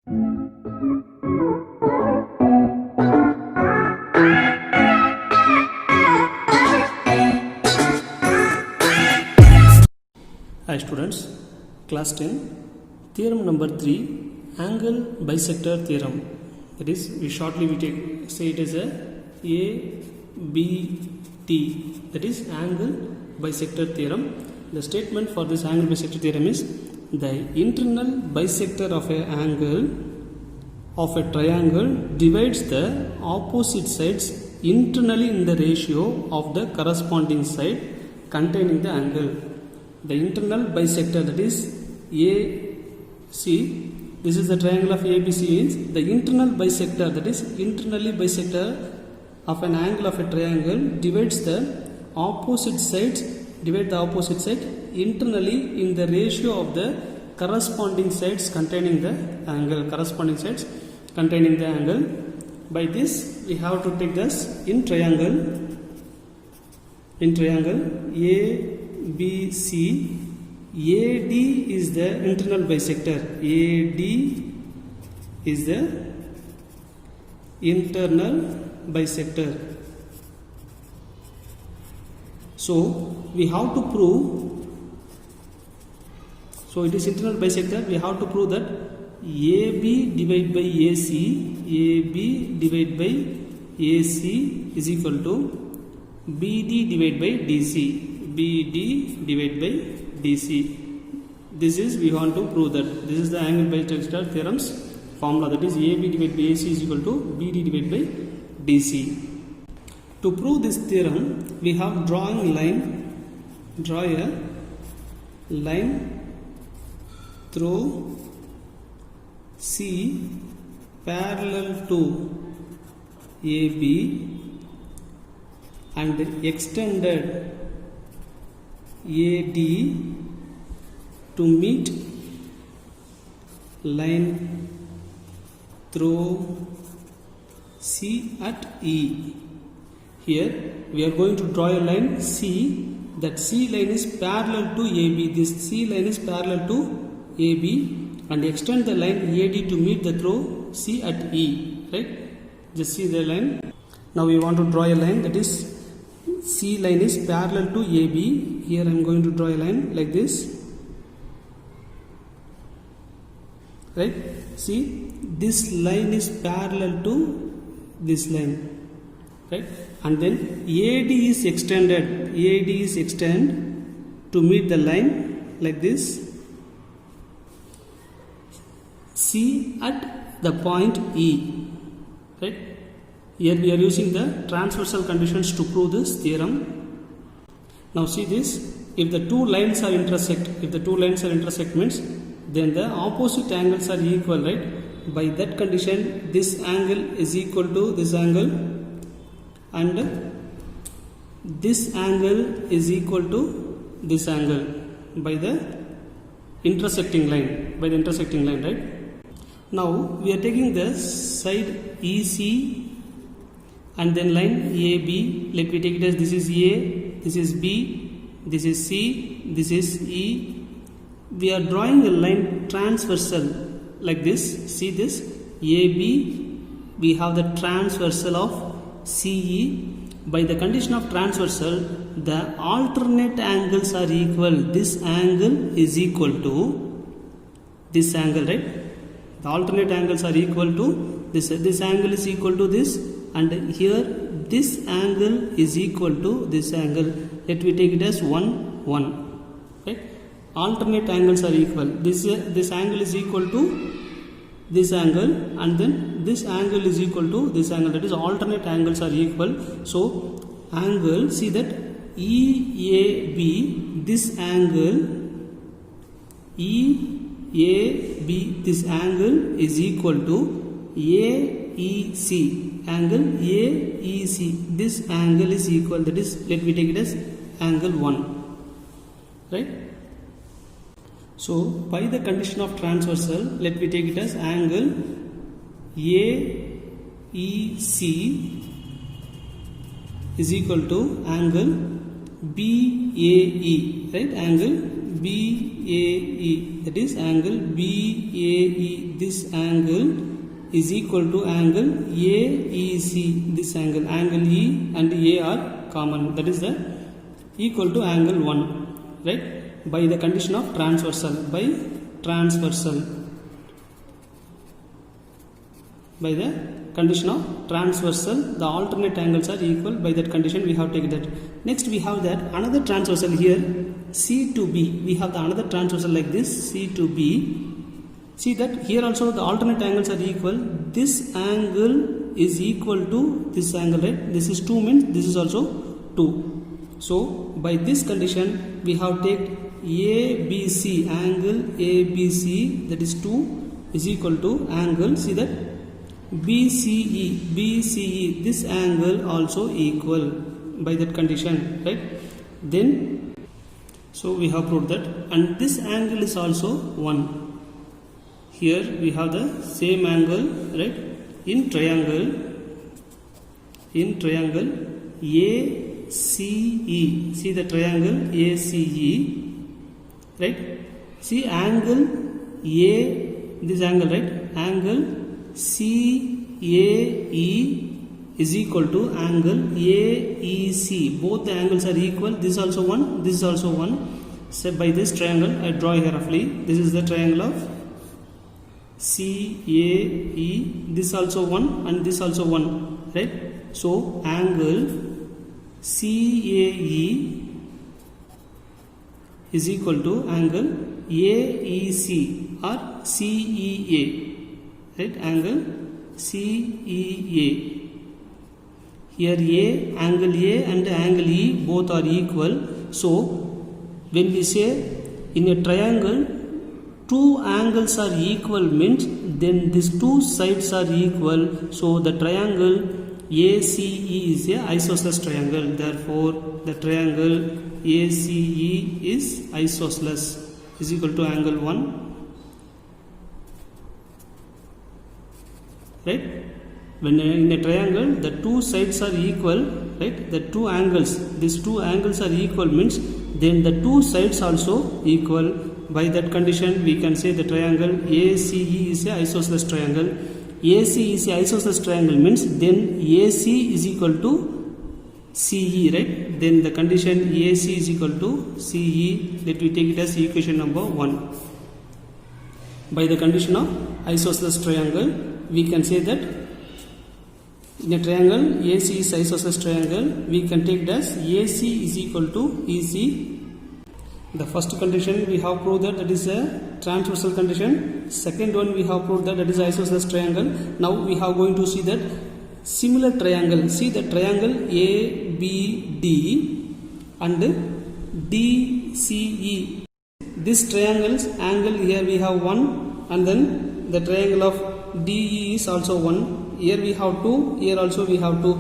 Hi students, class 10, theorem number 3, angle bisector theorem. That is, we say it as a ABT, that is angle bisector theorem. The statement for this angle bisector theorem is the internal bisector of an angle of a triangle divides the opposite sides internally in the ratio of the corresponding side containing the angle. The internal bisector, that is AC, this is the triangle of ABC, means the internal bisector, that is internally bisector of an angle of a triangle divides the opposite sides, divide the opposite side internally in the ratio of the corresponding sides containing the angle, By this we have to take this in triangle ABC, AD is the internal bisector. AD is the internal bisector. So we have to prove. So it is internal bisector. We have to prove that AB divided by AC, AB divided by AC is equal to BD divided by DC. BD divided by DC. This is, we want to prove that. This is the angle bisector theorem's formula, that is AB divided by AC is equal to BD divided by DC. To prove this theorem, we have draw a line through C parallel to AB and extended AD to meet line through C at E. Here we are going to draw a line C. That C line is parallel to AB. This C line is parallel to AB and extend the line AD to meet the through C at E. Right? Just see the line. Now we want to draw a line, that is C line is parallel to AB. Here I am going to draw a line like this. Right? See, this line is parallel to this line. Right? And then AD is extended. AD is extended to meet the line like this. C at the point E. Right? Here we are using the transversal conditions to prove this theorem. Now see this, if the two lines are intersect means then the opposite angles are equal, right? By that condition this angle is equal to this angle and this angle is equal to this angle by the intersecting line, right? Now we are taking the side EC and then line AB. Let me take it as this is A, this is B, this is C, this is E. We are drawing a line transversal like this. See this, AB, we have the transversal of CE. By the condition of transversal, the alternate angles are equal. This angle is equal to this angle, right? The alternate angles are equal to this. This angle is equal to this, and here this angle is equal to this angle. Let me take it as 1, 1. Right? Alternate angles are equal. This angle is equal to this angle, and then this angle is equal to this angle. That is, alternate angles are equal. So angle, see that EAB, this angle EAB, this angle is equal to AEC, angle AEC. This angle is equal, that is, let me take it as angle 1. Right? So by the condition of transversal, let me take it as angle AEC is equal to angle BAE, right? Angle BAE, that is angle BAE. This angle is equal to angle AEC. This angle E and A are common, that is the equal to angle 1, right? By the condition of transversal, by the condition of transversal, the alternate angles are equal. By that condition we have taken that. Next we have that another transversal here, C to B. We have the another transversal like this, C to B. See that here also the alternate angles are equal. This angle is equal to this angle, right? This is 2 means this is also 2. So by this condition we have taken ABC, angle ABC, that is 2 is equal to angle, see that BCE, this angle also equal by that condition, right? Then so we have proved that, and this angle is also 1. Here we have the same angle, right? In triangle ACE. See the triangle ACE, right? See angle A, this angle, right? Angle CAE is equal to angle AEC. Both the angles are equal. This is also 1, this is also 1. So by this triangle I draw here roughly. This is the triangle of CAE. This also 1 and this also 1, right? So angle CAE is equal to angle AEC or CEA, right? Angle CEA. Here A, angle A and angle E both are equal. So when we say in a triangle 2 angles are equal means then these 2 sides are equal. So the triangle ACE is a isosceles triangle. Therefore the triangle ACE is isosceles, is equal to angle 1, right? When in a triangle the 2 sides are equal, right? The 2 angles, these 2 angles are equal means then the 2 sides also equal. By that condition we can say the triangle ACE is a isosceles triangle. AC is a isosceles triangle means then AC is equal to CE, right? Then the condition AC is equal to CE, that we take it as equation number 1. By the condition of isosceles triangle we can say that in a triangle AC is isosceles triangle, we can take it as AC is equal to EC. The first condition we have proved that is a transversal condition. Second one we have proved that is isosceles triangle. Now we have going to see that similar triangle. See the triangle ABD and DCE. This triangle's angle here we have 1 and then the triangle of DE is also 1. Here we have 2, here also we have 2.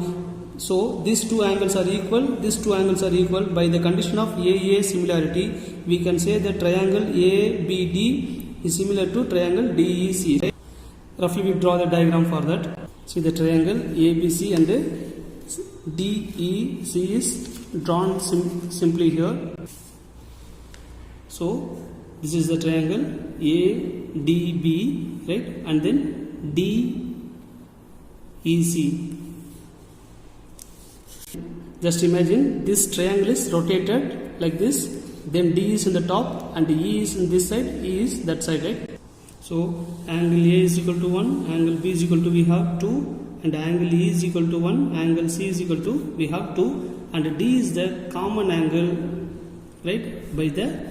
So these 2 angles are equal, these 2 angles are equal. By the condition of AA similarity we can say the triangle ABD is similar to triangle DEC, right? Roughly we draw the diagram for that. See the triangle ABC and DEC is drawn simply here. So this is the triangle ADB, right? And then DEC. Just imagine this triangle is rotated like this, then D is in the top and E is in this side, E is that side, right? So angle A is equal to 1, angle B is equal to we have 2, and angle E is equal to 1, angle C is equal to we have 2, and D is the common angle, right, by the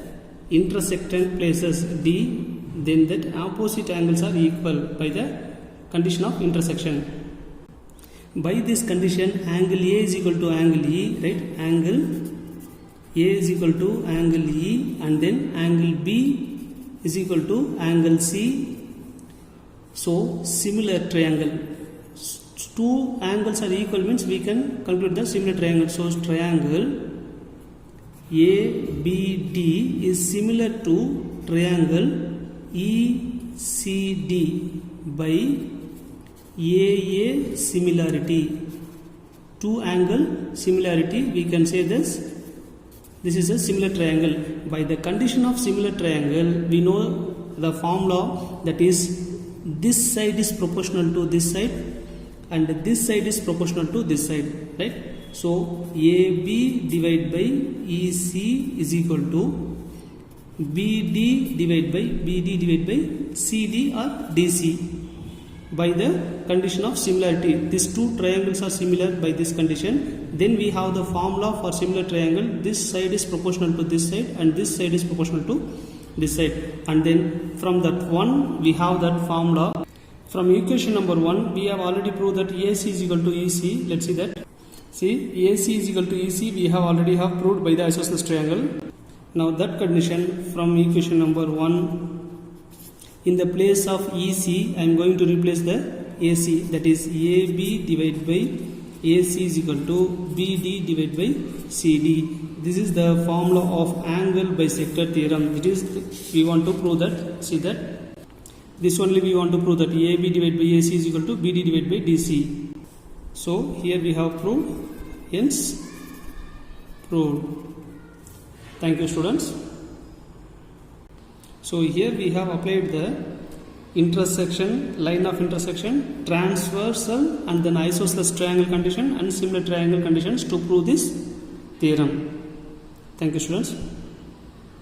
intersectant places D, then that opposite angles are equal by the condition of intersection. By this condition angle A is equal to angle E, right? Angle A is equal to angle E and then angle B is equal to angle C. So similar triangle. 2 angles are equal means we can conclude the similar triangle. So triangle ABD is similar to triangle ECD by AA similarity. 2 angle similarity we can say this This is a similar triangle. By the condition of similar triangle, we know the formula, that is this side is proportional to this side and this side is proportional to this side, right? So AB divided by EC is equal to BD divided by CD or DC. By the condition of similarity, these two triangles are similar by this condition. Then we have the formula for similar triangle. This side is proportional to this side and this side is proportional to this side. And then from that one we have that formula. From equation number 1 we have already proved that AC is equal to EC. Let's see that. See, AC is equal to EC we have already proved by the isosceles triangle. Now that condition from equation number 1, in the place of EC I am going to replace the AC, that is AB divided by AC is equal to BD divided by CD. This is the formula of angle bisector theorem. It is, we want to prove that, see that, this only we want to prove that AB divided by AC is equal to BD divided by DC. So here we have proved, hence proved. Thank you students. So here we have applied the intersection, line of intersection, transversal and then isosceles triangle condition and similar triangle conditions to prove this theorem. Thank you students.